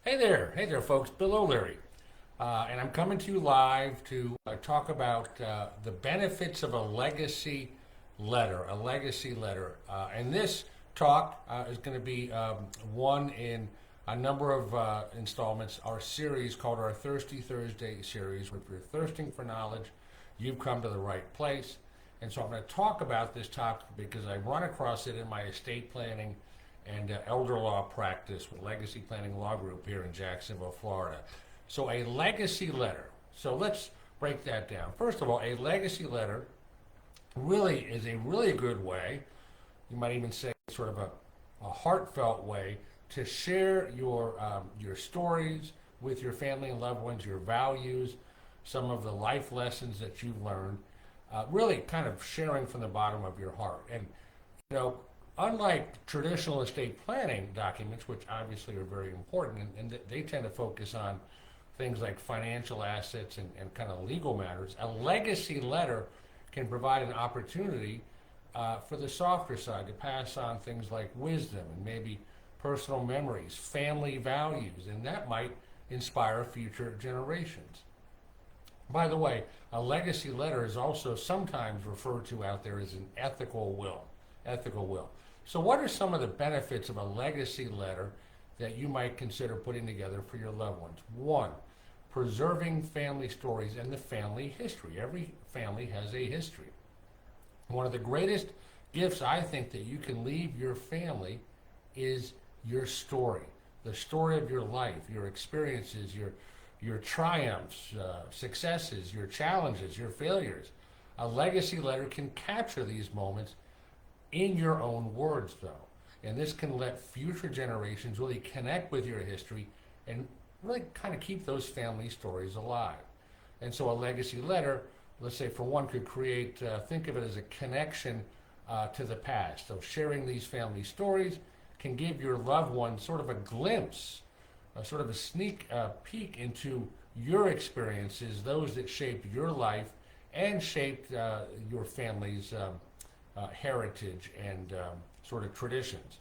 Hey there, folks. Bill O'Leary, and I'm coming to you live to talk about the benefits of a legacy letter. A legacy letter, and this talk is going to be one in a number of installments. Our series called our Thirsty Thursday series. If you're thirsting for knowledge, you've come to the right place. And so I'm going to talk about this topic because I run across it in my estate planning and elder law practice with Legacy Planning Law Group here in Jacksonville, Florida. So a legacy letter. So let's break that down. First of all, a legacy letter really is a really good way, you might even say sort of a heartfelt way to share your stories with your family and loved ones, your values, some of the life lessons that you've learned, really kind of sharing from the bottom of your heart. And you know, unlike traditional estate planning documents, which obviously are very important, and they tend to focus on things like financial assets and kind of legal matters, a legacy letter can provide an opportunity for the softer side to pass on things like wisdom and maybe personal memories, family values, and that might inspire future generations. By the way, a legacy letter is also sometimes referred to out there as an ethical will. Ethical will. So, what are some of the benefits of a legacy letter that you might consider putting together for your loved ones? One, preserving family stories and the family history. Every family has a history. One of the greatest gifts I think that you can leave your family is your story, the story of your life, your experiences, your triumphs, successes, your challenges, your failures. A legacy letter can capture these moments in your own words, though. And this can let future generations really connect with your history and really kind of keep those family stories alive. And so a legacy letter, let's say for one, could create, think of it as a connection to the past. So sharing these family stories can give your loved one sort of a glimpse, sort of a sneak peek into your experiences, those that shaped your life and shaped your family's heritage and sort of traditions.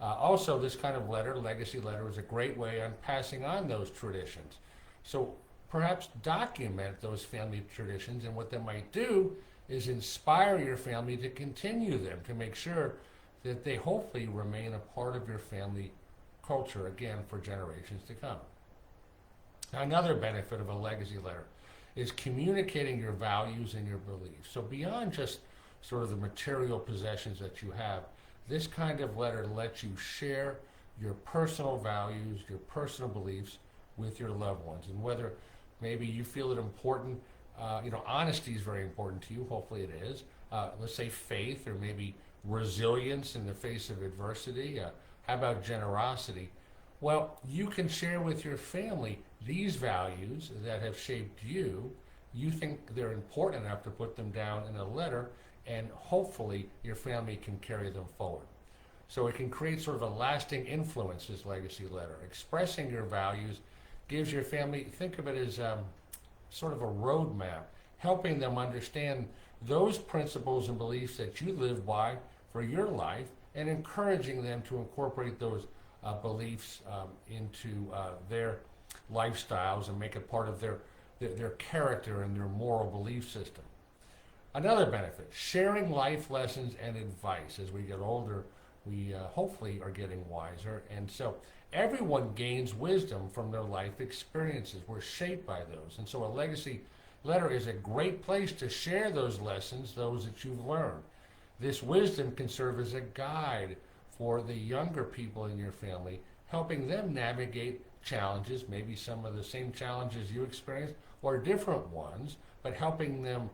Also, this kind of letter, legacy letter, is a great way on passing on those traditions. So perhaps document those family traditions, and what that might do is inspire your family to continue them, to make sure that they hopefully remain a part of your family culture, again, for generations to come. Another benefit of a legacy letter is communicating your values and your beliefs. So beyond just sort of the material possessions that you have, this kind of letter lets you share your personal values, your personal beliefs with your loved ones. And whether maybe you feel it important, honesty is very important to you, hopefully it is. Let's say faith, or maybe resilience in the face of adversity. How about generosity? Well, you can share with your family these values that have shaped you. You think they're important enough to put them down in a letter, and hopefully your family can carry them forward. So it can create sort of a lasting influence, this legacy letter. Expressing your values gives your family, think of it as sort of a roadmap, helping them understand those principles and beliefs that you live by for your life, and encouraging them to incorporate those beliefs into their lifestyles and make it part of their character and their moral belief system. Another benefit, sharing life lessons and advice. As we get older, we hopefully are getting wiser. And so everyone gains wisdom from their life experiences. We're shaped by those. And so a legacy letter is a great place to share those lessons, those that you've learned. This wisdom can serve as a guide for the younger people in your family, helping them navigate challenges, maybe some of the same challenges you experienced or different ones, but helping them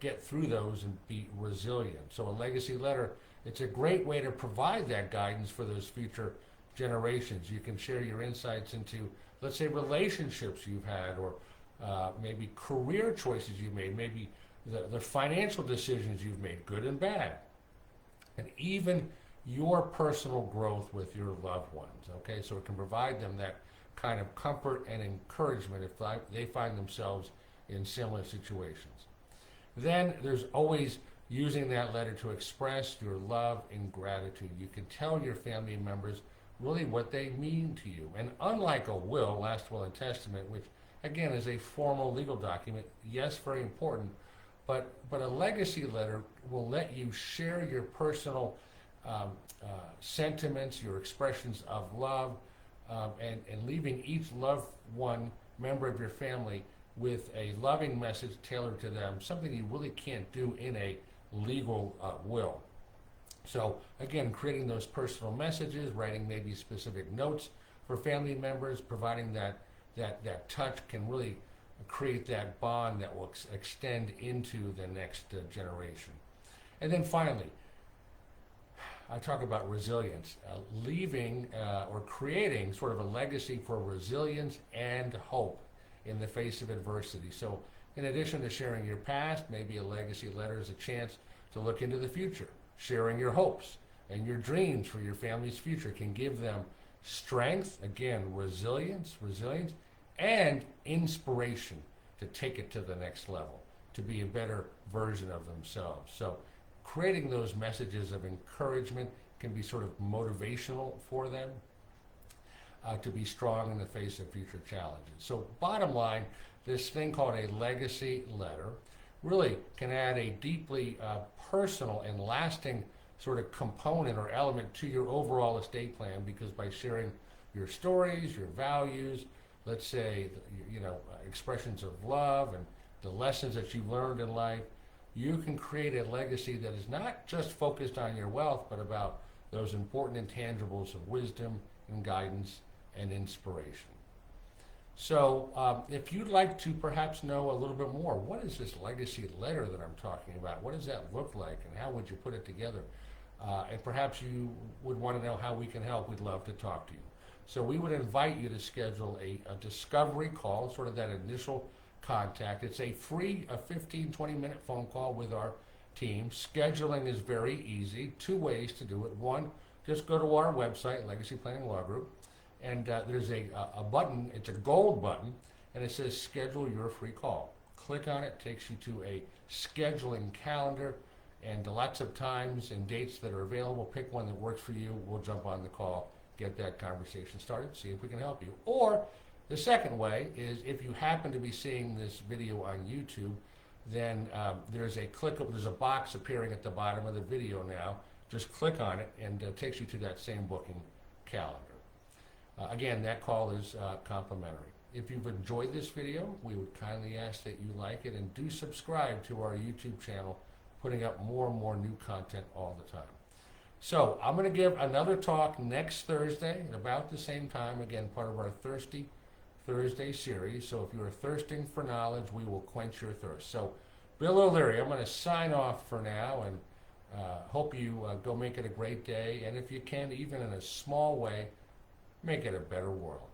get through those and be resilient. So a legacy letter, it's a great way to provide that guidance for those future generations. You can share your insights into, let's say, relationships you've had, or maybe career choices you've made, maybe the financial decisions you've made, good and bad, and even your personal growth with your loved ones. Okay, so it can provide them that kind of comfort and encouragement if they find themselves in similar situations. Then there's always using that letter to express your love and gratitude. You can tell your family members really what they mean to you. And unlike a will, last will and testament, which again is a formal legal document, yes, very important, but a legacy letter will let you share your personal um, sentiments, your expressions of love, and leaving each loved one member of your family with a loving message tailored to them, something you really can't do in a legal will. So again, creating those personal messages, writing maybe specific notes for family members, providing that touch can really create that bond that will extend into the next generation. And then finally, I talk about resilience, leaving or creating sort of a legacy for resilience and hope in the face of adversity. So in addition to sharing your past, maybe a legacy letter is a chance to look into the future. Sharing your hopes and your dreams for your family's future can give them strength, again, resilience, and inspiration to take it to the next level, to be a better version of themselves. So creating those messages of encouragement can be sort of motivational for them to be strong in the face of future challenges. So bottom line, this thing called a legacy letter really can add a deeply personal and lasting sort of component or element to your overall estate plan, because by sharing your stories, your values, let's say, expressions of love and the lessons that you've learned in life, you can create a legacy that is not just focused on your wealth, but about those important intangibles of wisdom and guidance and inspiration. So if you'd like to perhaps know a little bit more, what is this legacy letter that I'm talking about? What does that look like, and how would you put it together? And perhaps you would want to know how we can help. We'd love to talk to you. So we would invite you to schedule a discovery call, sort of that initial contact. It's a free 15, 20-minute phone call with our team. Scheduling is very easy. 2 ways to do it. One, just go to our website, Legacy Planning Law Group, and there's a button. It's a gold button, and it says schedule your free call. Click on it, takes you to a scheduling calendar, and lots of times and dates that are available. Pick one that works for you. We'll jump on the call, get that conversation started, see if we can help you. Or the second way is, if you happen to be seeing this video on YouTube, then there's a box appearing at the bottom of the video now. Just click on it, and it takes you to that same booking calendar. Again, that call is complimentary. If you've enjoyed this video, we would kindly ask that you like it and do subscribe to our YouTube channel, putting up more and more new content all the time. So I'm going to give another talk next Thursday at about the same time, again, part of our Thirsty Thursday series. So if you are thirsting for knowledge, we will quench your thirst. So Bill O'Leary, I'm going to sign off for now, and hope you go make it a great day. And if you can, even in a small way, make it a better world.